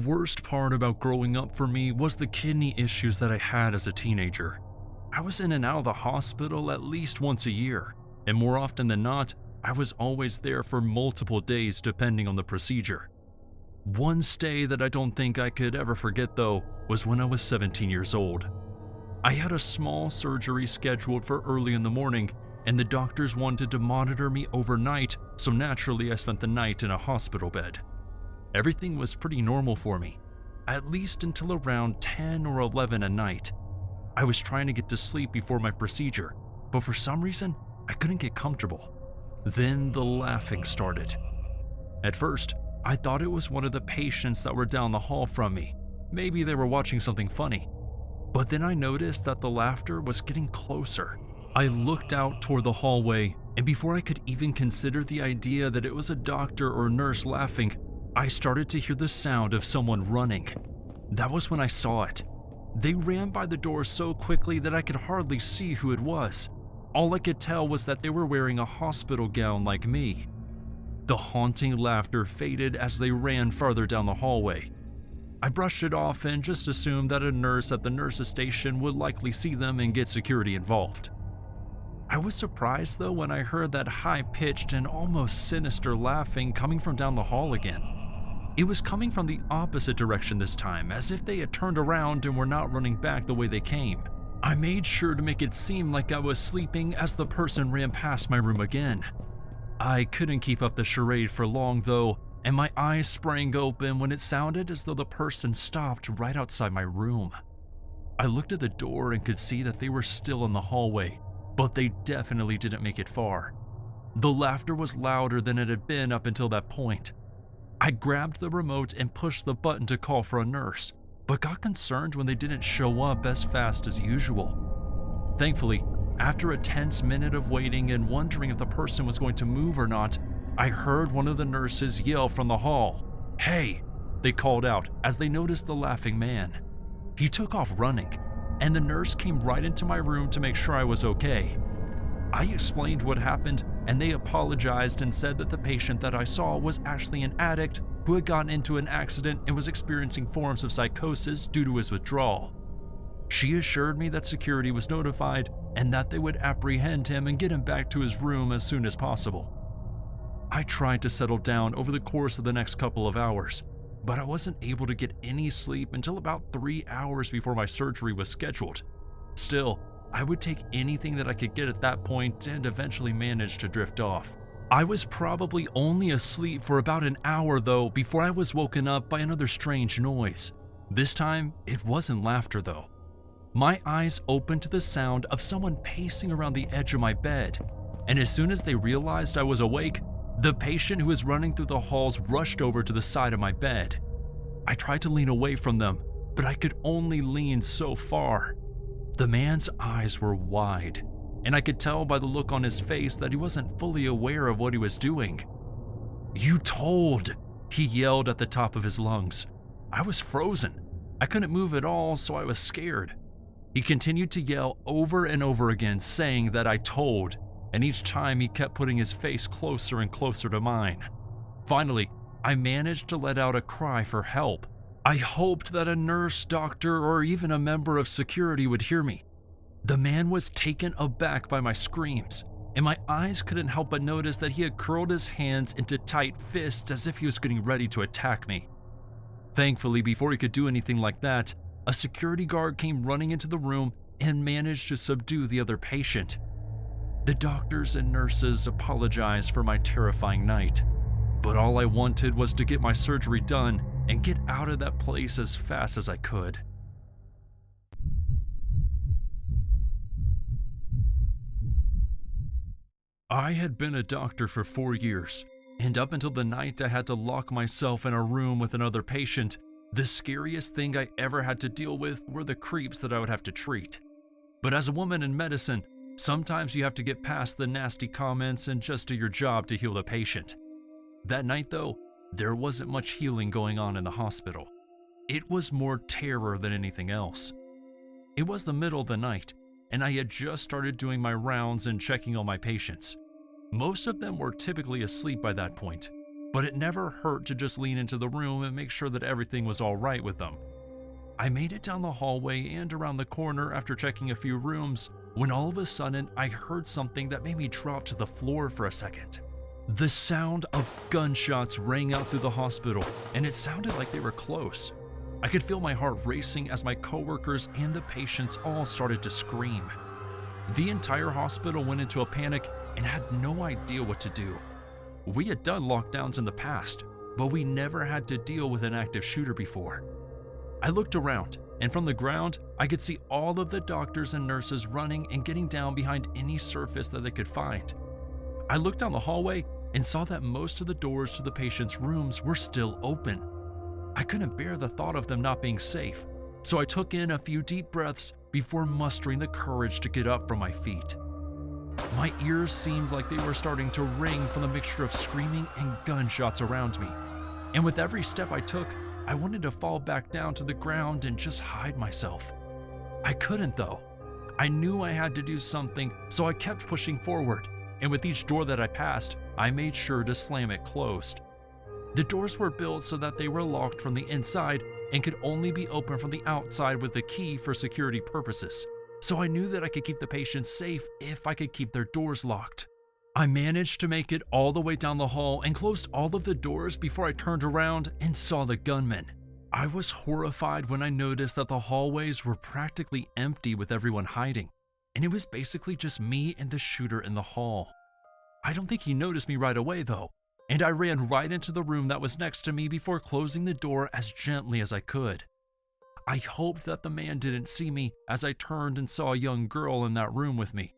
worst part about growing up for me was the kidney issues that I had as a teenager. I was in and out of the hospital at least once a year, and more often than not, I was always there for multiple days depending on the procedure. One stay that I don't think I could ever forget though was when I was 17 years old. I had a small surgery scheduled for early in the morning, and the doctors wanted to monitor me overnight, so naturally I spent the night in a hospital bed. Everything was pretty normal for me, at least until around 10 or 11 at night. I was trying to get to sleep before my procedure, but for some reason, I couldn't get comfortable. Then the laughing started. At first, I thought it was one of the patients that were down the hall from me. Maybe they were watching something funny. But then I noticed that the laughter was getting closer. I looked out toward the hallway, and before I could even consider the idea that it was a doctor or nurse laughing, I started to hear the sound of someone running. That was when I saw it. They ran by the door so quickly that I could hardly see who it was. All I could tell was that they were wearing a hospital gown like me. The haunting laughter faded as they ran farther down the hallway. I brushed it off and just assumed that a nurse at the nurse's station would likely see them and get security involved. I was surprised though when I heard that high-pitched and almost sinister laughing coming from down the hall again. It was coming from the opposite direction this time, as if they had turned around and were not running back the way they came. I made sure to make it seem like I was sleeping as the person ran past my room again. I couldn't keep up the charade for long though, and my eyes sprang open when it sounded as though the person stopped right outside my room. I looked at the door and could see that they were still in the hallway, but they definitely didn't make it far. The laughter was louder than it had been up until that point. I grabbed the remote and pushed the button to call for a nurse, but got concerned when they didn't show up as fast as usual. Thankfully, after a tense minute of waiting and wondering if the person was going to move or not, I heard one of the nurses yell from the hall, "Hey!" They called out as they noticed the laughing man. He took off running, and the nurse came right into my room to make sure I was okay. I explained what happened, and they apologized and said that the patient that I saw was actually an addict who had gotten into an accident and was experiencing forms of psychosis due to his withdrawal. She assured me that security was notified and that they would apprehend him and get him back to his room as soon as possible. I tried to settle down over the course of the next couple of hours, but I wasn't able to get any sleep until about 3 hours before my surgery was scheduled. Still, I would take anything that I could get at that point and eventually managed to drift off. I was probably only asleep for about an hour though before I was woken up by another strange noise. This time, it wasn't laughter though. My eyes opened to the sound of someone pacing around the edge of my bed, and as soon as they realized I was awake, the patient who was running through the halls rushed over to the side of my bed. I tried to lean away from them, but I could only lean so far. The man's eyes were wide, and I could tell by the look on his face that he wasn't fully aware of what he was doing. "You told!" he yelled at the top of his lungs. I was frozen. I couldn't move at all, so I was scared. He continued to yell over and over again, saying that I told, and each time he kept putting his face closer and closer to mine. Finally, I managed to let out a cry for help. I hoped that a nurse, doctor, or even a member of security would hear me. The man was taken aback by my screams, and my eyes couldn't help but notice that he had curled his hands into tight fists as if he was getting ready to attack me. Thankfully, before he could do anything like that, a security guard came running into the room and managed to subdue the other patient. The doctors and nurses apologized for my terrifying night, but all I wanted was to get my surgery done and get out of that place as fast as I could. I had been a doctor for 4 years, and up until the night I had to lock myself in a room with another patient, the scariest thing I ever had to deal with were the creeps that I would have to treat. But as a woman in medicine, sometimes you have to get past the nasty comments and just do your job to heal the patient. That night though, there wasn't much healing going on in the hospital. It was more terror than anything else. It was the middle of the night, and I had just started doing my rounds and checking on my patients. Most of them were typically asleep by that point, but it never hurt to just lean into the room and make sure that everything was all right with them. I made it down the hallway and around the corner after checking a few rooms when all of a sudden I heard something that made me drop to the floor for a second. The sound of gunshots rang out through the hospital, and it sounded like they were close. I could feel my heart racing as my coworkers and the patients all started to scream. The entire hospital went into a panic and had no idea what to do. We had done lockdowns in the past, but we never had to deal with an active shooter before. I looked around, and from the ground, I could see all of the doctors and nurses running and getting down behind any surface that they could find. I looked down the hallway and saw that most of the doors to the patients' rooms were still open. I couldn't bear the thought of them not being safe, so I took in a few deep breaths before mustering the courage to get up from my feet. My ears seemed like they were starting to ring from the mixture of screaming and gunshots around me, and with every step I took, I wanted to fall back down to the ground and just hide myself. I couldn't though. I knew I had to do something, so I kept pushing forward, and with each door that I passed, I made sure to slam it closed. The doors were built so that they were locked from the inside and could only be opened from the outside with a key for security purposes, so I knew that I could keep the patients safe if I could keep their doors locked. I managed to make it all the way down the hall and closed all of the doors before I turned around and saw the gunman. I was horrified when I noticed that the hallways were practically empty with everyone hiding, and it was basically just me and the shooter in the hall. I don't think he noticed me right away though, and I ran right into the room that was next to me before closing the door as gently as I could. I hoped that the man didn't see me as I turned and saw a young girl in that room with me.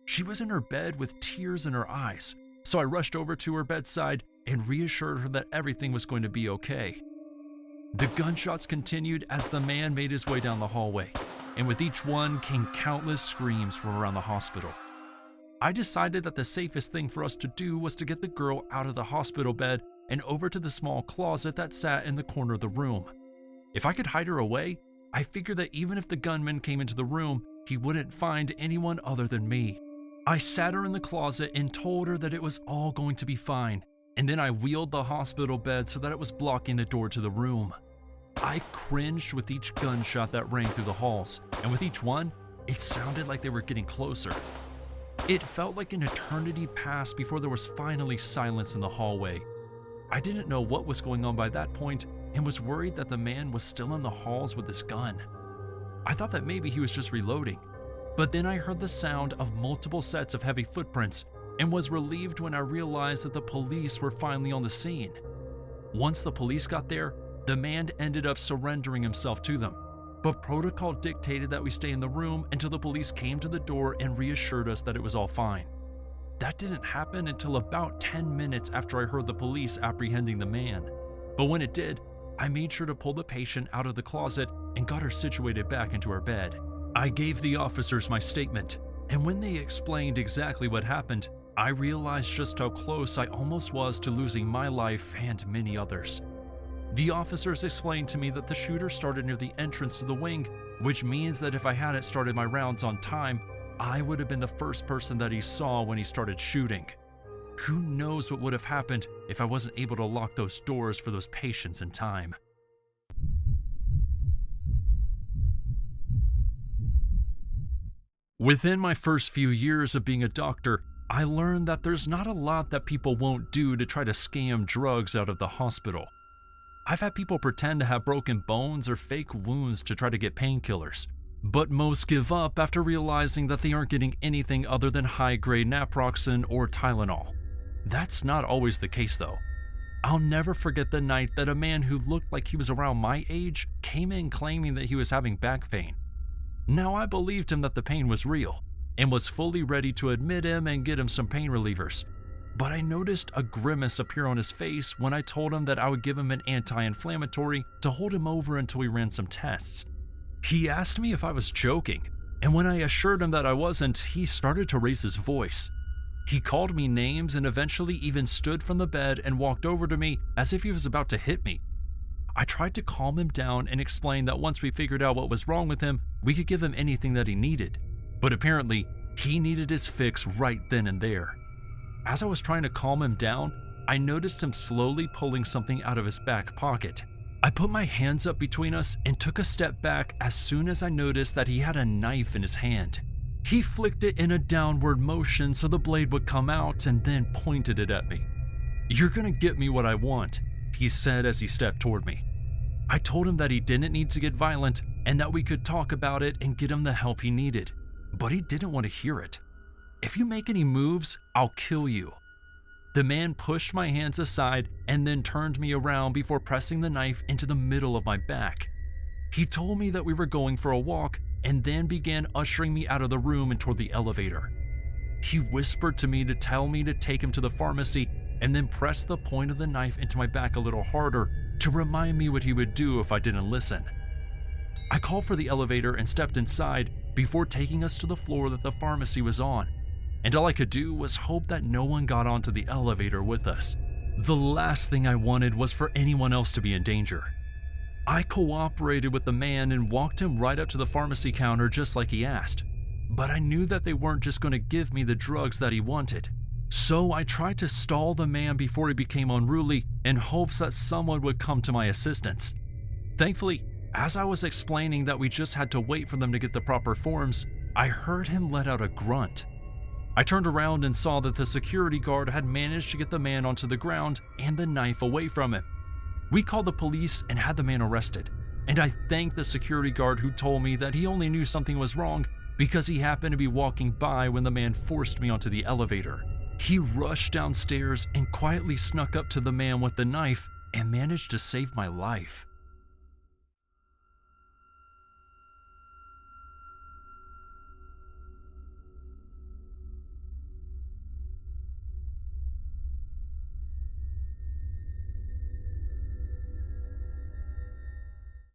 She was in her bed with tears in her eyes, so I rushed over to her bedside and reassured her that everything was going to be okay. The gunshots continued as the man made his way down the hallway, and with each one came countless screams from around the hospital. I decided that the safest thing for us to do was to get the girl out of the hospital bed and over to the small closet that sat in the corner of the room. If I could hide her away, I figured that even if the gunman came into the room, he wouldn't find anyone other than me. I sat her in the closet and told her that it was all going to be fine, and then I wheeled the hospital bed so that it was blocking the door to the room. I cringed with each gunshot that rang through the halls, and with each one, it sounded like they were getting closer. It felt like an eternity passed before there was finally silence in the hallway. I didn't know what was going on by that point and was worried that the man was still in the halls with his gun. I thought that maybe he was just reloading, but then I heard the sound of multiple sets of heavy footprints and was relieved when I realized that the police were finally on the scene. Once the police got there, the man ended up surrendering himself to them, but protocol dictated that we stay in the room until the police came to the door and reassured us that it was all fine. That didn't happen until about 10 minutes after I heard the police apprehending the man, but when it did, I made sure to pull the patient out of the closet and got her situated back into her bed. I gave the officers my statement, and when they explained exactly what happened, I realized just how close I almost was to losing my life and many others. The officers explained to me that the shooter started near the entrance to the wing, which means that if I hadn't started my rounds on time, I would have been the first person that he saw when he started shooting. Who knows what would have happened if I wasn't able to lock those doors for those patients in time. Within my first few years of being a doctor, I learned that there's not a lot that people won't do to try to scam drugs out of the hospital. I've had people pretend to have broken bones or fake wounds to try to get painkillers, but most give up after realizing that they aren't getting anything other than high-grade naproxen or Tylenol. That's not always the case though. I'll never forget the night that a man who looked like he was around my age came in claiming that he was having back pain. Now I believed him that the pain was real and was fully ready to admit him and get him some pain relievers. But I noticed a grimace appear on his face when I told him that I would give him an anti-inflammatory to hold him over until we ran some tests. He asked me if I was joking, and when I assured him that I wasn't, he started to raise his voice. He called me names and eventually even stood from the bed and walked over to me as if he was about to hit me. I tried to calm him down and explain that once we figured out what was wrong with him, we could give him anything that he needed. But apparently, he needed his fix right then and there. As I was trying to calm him down, I noticed him slowly pulling something out of his back pocket. I put my hands up between us and took a step back as soon as I noticed that he had a knife in his hand. He flicked it in a downward motion so the blade would come out and then pointed it at me. "You're gonna get me what I want," he said as he stepped toward me. I told him that he didn't need to get violent and that we could talk about it and get him the help he needed, but he didn't want to hear it. "If you make any moves, I'll kill you." The man pushed my hands aside and then turned me around before pressing the knife into the middle of my back. He told me that we were going for a walk and then began ushering me out of the room and toward the elevator. He whispered to me to tell me to take him to the pharmacy and then pressed the point of the knife into my back a little harder to remind me what he would do if I didn't listen. I called for the elevator and stepped inside before taking us to the floor that the pharmacy was on, and all I could do was hope that no one got onto the elevator with us. The last thing I wanted was for anyone else to be in danger. I cooperated with the man and walked him right up to the pharmacy counter just like he asked, but I knew that they weren't just going to give me the drugs that he wanted. So I tried to stall the man before he became unruly in hopes that someone would come to my assistance. Thankfully, as I was explaining that we just had to wait for them to get the proper forms, I heard him let out a grunt. I turned around and saw that the security guard had managed to get the man onto the ground and the knife away from him. We called the police and had the man arrested, and I thanked the security guard who told me that he only knew something was wrong because he happened to be walking by when the man forced me onto the elevator. He rushed downstairs and quietly snuck up to the man with the knife and managed to save my life.